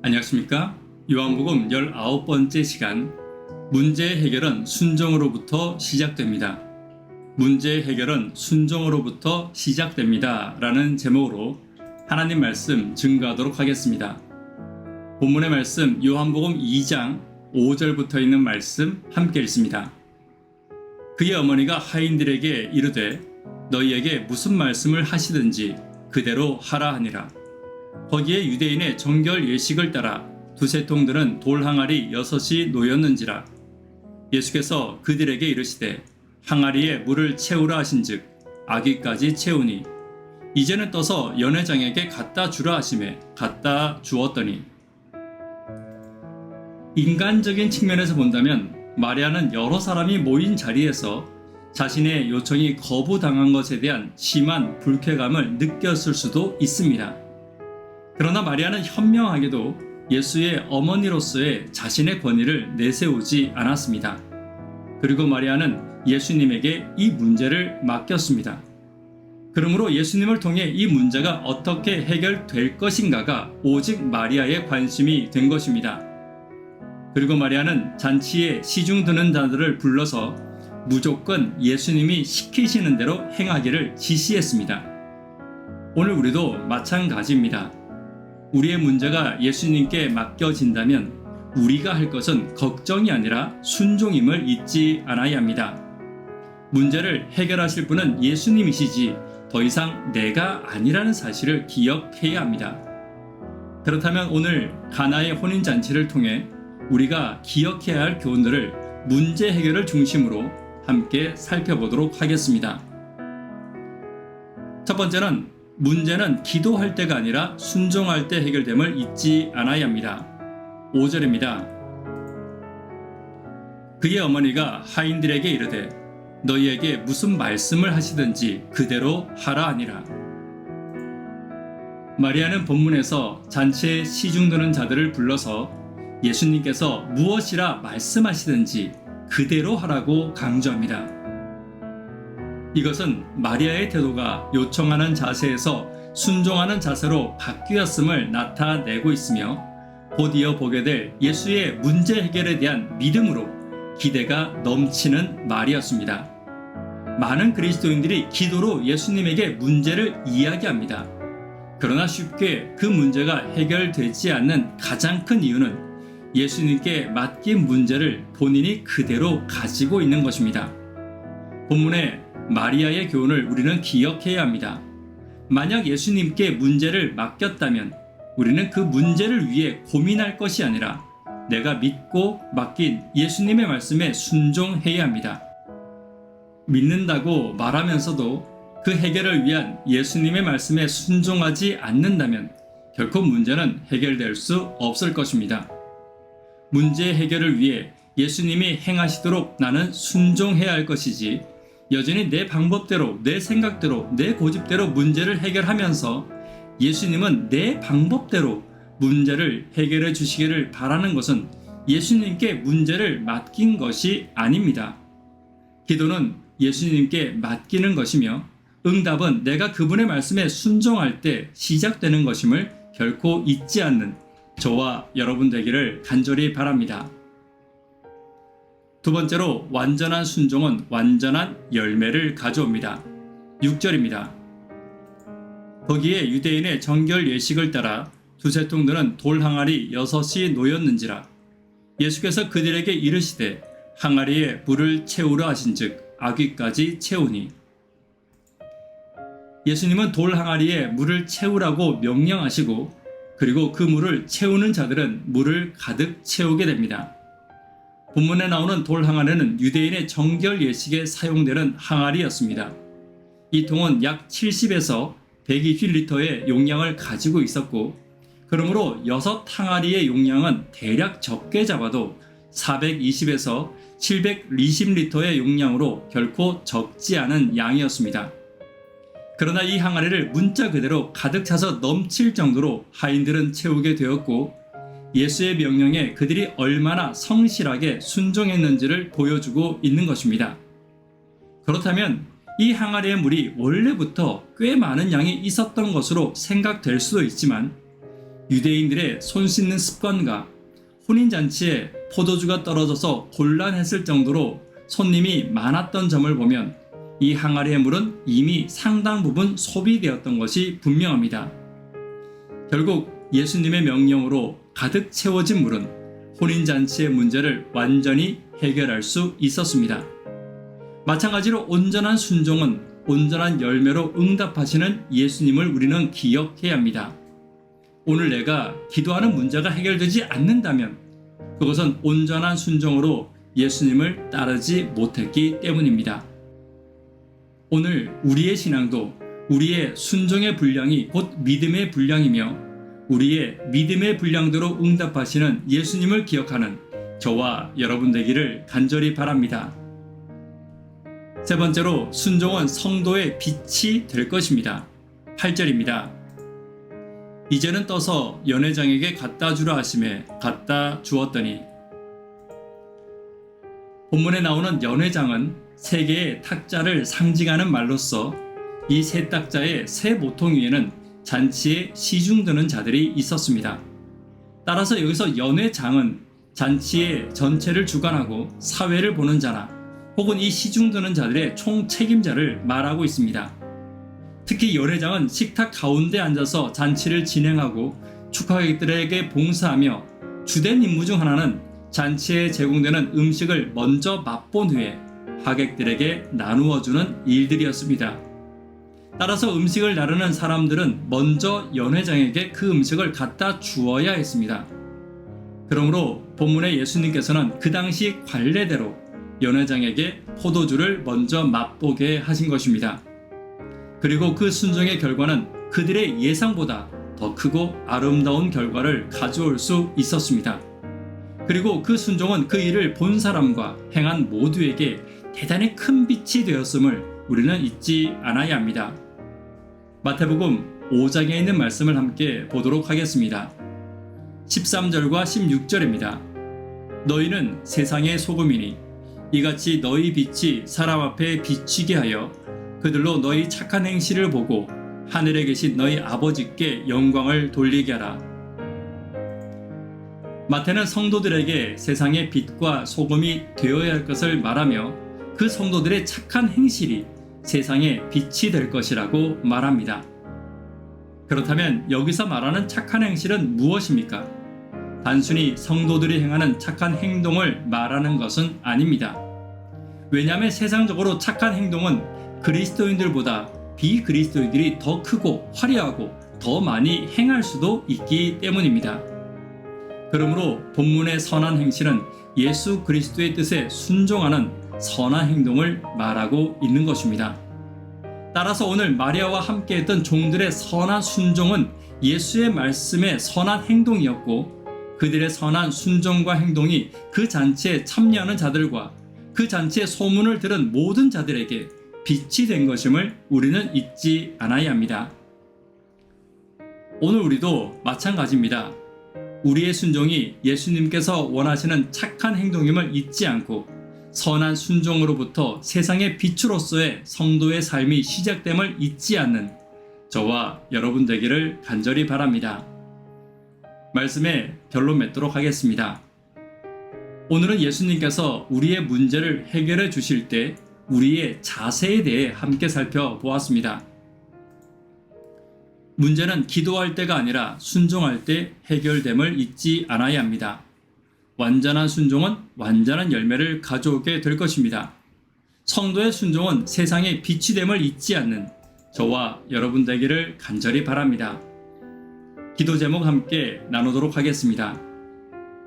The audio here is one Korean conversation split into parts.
안녕하십니까? 요한복음 19번째 시간, 문제의 해결은 순종으로부터 시작됩니다. 문제의 해결은 순종으로부터 시작됩니다. 라는 제목으로 하나님 말씀 증거하도록 하겠습니다. 본문의 말씀 요한복음 2장 5절부터 있는 말씀 함께 읽습니다. 그의 어머니가 하인들에게 이르되 너희에게 무슨 말씀을 하시든지 그대로 하라 하니라. 거기에 유대인의 정결 예식을 따라 두세 통들은 돌 항아리 6이 놓였는지라. 예수께서 그들에게 이르시되 항아리에 물을 채우라 하신즉 아기까지 채우니 이제는 떠서 연회장에게 갖다 주라 하시매 갖다 주었더니. 인간적인 측면에서 본다면 마리아는 여러 사람이 모인 자리에서 자신의 요청이 거부당한 것에 대한 심한 불쾌감을 느꼈을 수도 있습니다. 그러나 마리아는 현명하게도 예수의 어머니로서의 자신의 권위를 내세우지 않았습니다. 그리고 마리아는 예수님에게 이 문제를 맡겼습니다. 그러므로 예수님을 통해 이 문제가 어떻게 해결될 것인가가 오직 마리아의 관심이 된 것입니다. 그리고 마리아는 잔치에 시중 드는 자들을 불러서 무조건 예수님이 시키시는 대로 행하기를 지시했습니다. 오늘 우리도 마찬가지입니다. 우리의 문제가 예수님께 맡겨진다면 우리가 할 것은 걱정이 아니라 순종임을 잊지 않아야 합니다. 문제를 해결하실 분은 예수님이시지 더 이상 내가 아니라는 사실을 기억해야 합니다. 그렇다면 오늘 가나의 혼인잔치를 통해 우리가 기억해야 할 교훈들을 문제 해결을 중심으로 함께 살펴보도록 하겠습니다. 첫 번째는 문제는 기도할 때가 아니라 순종할 때 해결됨을 잊지 않아야 합니다. 5절입니다. 그의 어머니가 하인들에게 이르되 너희에게 무슨 말씀을 하시든지 그대로 하라 하니라. 마리아는 본문에서 잔치에 시중 드는 자들을 불러서 예수님께서 무엇이라 말씀하시든지 그대로 하라고 강조합니다. 이것은 마리아의 태도가 요청하는 자세에서 순종하는 자세로 바뀌었음을 나타내고 있으며 곧 이어 보게 될 예수의 문제 해결에 대한 믿음으로 기대가 넘치는 말이었습니다. 많은 그리스도인들이 기도로 예수님에게 문제를 이야기합니다. 그러나 쉽게 그 문제가 해결되지 않는 가장 큰 이유는 예수님께 맡긴 문제를 본인이 그대로 가지고 있는 것입니다. 본문의 마리아의 교훈을 우리는 기억해야 합니다. 만약 예수님께 문제를 맡겼다면 우리는 그 문제를 위해 고민할 것이 아니라 내가 믿고 맡긴 예수님의 말씀에 순종해야 합니다. 믿는다고 말하면서도 그 해결을 위한 예수님의 말씀에 순종하지 않는다면 결코 문제는 해결될 수 없을 것입니다. 문제 해결을 위해 예수님이 행하시도록 나는 순종해야 할 것이지 여전히 내 방법대로, 내 생각대로, 내 고집대로 문제를 해결하면서 예수님은 내 방법대로 문제를 해결해 주시기를 바라는 것은 예수님께 문제를 맡긴 것이 아닙니다. 기도는 예수님께 맡기는 것이며 응답은 내가 그분의 말씀에 순종할 때 시작되는 것임을 결코 잊지 않는 저와 여러분 되기를 간절히 바랍니다. 두 번째로 완전한 순종은 완전한 열매를 가져옵니다. 6절입니다. 거기에 유대인의 정결 예식을 따라 두세 통들은 돌 항아리 6이 놓였는지라. 예수께서 그들에게 이르시되 항아리에 물을 채우라 하신즉 아귀까지 채우니. 예수님은 돌 항아리에 물을 채우라고 명령하시고 그리고 그 물을 채우는 자들은 물을 가득 채우게 됩니다. 본문에 나오는 돌 항아리는 유대인의 정결 예식에 사용되는 항아리였습니다. 이 통은 약 70에서 120리터의 용량을 가지고 있었고 그러므로 6항아리의 용량은 대략 적게 잡아도 420에서 720리터의 용량으로 결코 적지 않은 양이었습니다. 그러나 이 항아리를 문자 그대로 가득 차서 넘칠 정도로 하인들은 채우게 되었고 예수의 명령에 그들이 얼마나 성실하게 순종했는지를 보여주고 있는 것입니다. 그렇다면 이 항아리의 물이 원래부터 꽤 많은 양이 있었던 것으로 생각될 수도 있지만 유대인들의 손 씻는 습관과 혼인잔치에 포도주가 떨어져서 곤란했을 정도로 손님이 많았던 점을 보면 이 항아리의 물은 이미 상당 부분 소비되었던 것이 분명합니다. 결국 예수님의 명령으로 가득 채워진 물은 혼인잔치의 문제를 완전히 해결할 수 있었습니다. 마찬가지로 온전한 순종은 온전한 열매로 응답하시는 예수님을 우리는 기억해야 합니다. 오늘 내가 기도하는 문제가 해결되지 않는다면 그것은 온전한 순종으로 예수님을 따르지 못했기 때문입니다. 오늘 우리의 신앙도 우리의 순종의 분량이 곧 믿음의 분량이며 우리의 믿음의 분량대로 응답하시는 예수님을 기억하는 저와 여러분 되기를 간절히 바랍니다. 세 번째로 순종은 성도의 빛이 될 것입니다. 8절입니다. 이제는 떠서 연회장에게 갖다 주라 하심에 갖다 주었더니. 본문에 나오는 연회장은 세 개의 탁자를 상징하는 말로서 이 세 탁자의 세 모통 위에는 잔치에 시중드는 자들이 있었습니다. 따라서 여기서 연회장은 잔치의 전체를 주관하고 사회를 보는 자나 혹은 이 시중드는 자들의 총 책임자를 말하고 있습니다. 특히 연회장은 식탁 가운데 앉아서 잔치를 진행하고 축하객들에게 봉사하며 주된 임무 중 하나는 잔치에 제공되는 음식을 먼저 맛본 후에 하객들에게 나누어주는 일들이었습니다. 따라서 음식을 나르는 사람들은 먼저 연회장에게 그 음식을 갖다 주어야 했습니다. 그러므로 본문의 예수님께서는 그 당시 관례대로 연회장에게 포도주를 먼저 맛보게 하신 것입니다. 그리고 그 순종의 결과는 그들의 예상보다 더 크고 아름다운 결과를 가져올 수 있었습니다. 그리고 그 순종은 그 일을 본 사람과 행한 모두에게 대단히 큰 빛이 되었음을 우리는 잊지 않아야 합니다. 마태복음 5장에 있는 말씀을 함께 보도록 하겠습니다. 13절과 16절입니다. 너희는 세상의 소금이니 이같이 너희 빛이 사람 앞에 비치게 하여 그들로 너희 착한 행실을 보고 하늘에 계신 너희 아버지께 영광을 돌리게 하라. 마태는 성도들에게 세상의 빛과 소금이 되어야 할 것을 말하며 그 성도들의 착한 행실이 세상의 빛이 될 것이라고 말합니다. 그렇다면 여기서 말하는 착한 행실은 무엇입니까? 단순히 성도들이 행하는 착한 행동을 말하는 것은 아닙니다. 왜냐하면 세상적으로 착한 행동은 그리스도인들보다 비그리스도인들이 더 크고 화려하고 더 많이 행할 수도 있기 때문입니다. 그러므로 본문의 선한 행실은 예수 그리스도의 뜻에 순종하는 선한 행동을 말하고 있는 것입니다. 따라서 오늘 마리아와 함께했던 종들의 선한 순종은 예수의 말씀의 선한 행동이었고 그들의 선한 순종과 행동이 그 잔치에 참여하는 자들과 그 잔치의 소문을 들은 모든 자들에게 빛이 된 것임을 우리는 잊지 않아야 합니다. 오늘 우리도 마찬가지입니다. 우리의 순종이 예수님께서 원하시는 착한 행동임을 잊지 않고 선한 순종으로부터 세상의 빛으로서의 성도의 삶이 시작됨을 잊지 않는 저와 여러분 되기를 간절히 바랍니다. 말씀에 결론 맺도록 하겠습니다. 오늘은 예수님께서 우리의 문제를 해결해 주실 때 우리의 자세에 대해 함께 살펴보았습니다. 문제는 기도할 때가 아니라 순종할 때 해결됨을 잊지 않아야 합니다. 완전한 순종은 완전한 열매를 가져오게 될 것입니다. 성도의 순종은 세상의 빛이 됨을 잊지 않는 저와 여러분 되기를 간절히 바랍니다. 기도 제목 함께 나누도록 하겠습니다.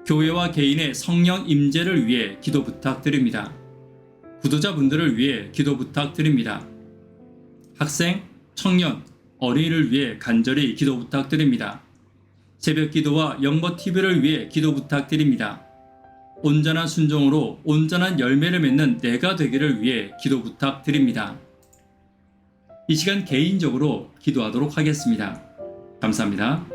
교회와 개인의 성령 임재를 위해 기도 부탁드립니다. 구도자분들을 위해 기도 부탁드립니다. 학생, 청년, 어린이를 위해 간절히 기도 부탁드립니다. 새벽 기도와 영버TV를 위해 기도 부탁드립니다. 온전한 순종으로 온전한 열매를 맺는 내가 되기를 위해 기도 부탁드립니다. 이 시간 개인적으로 기도하도록 하겠습니다. 감사합니다.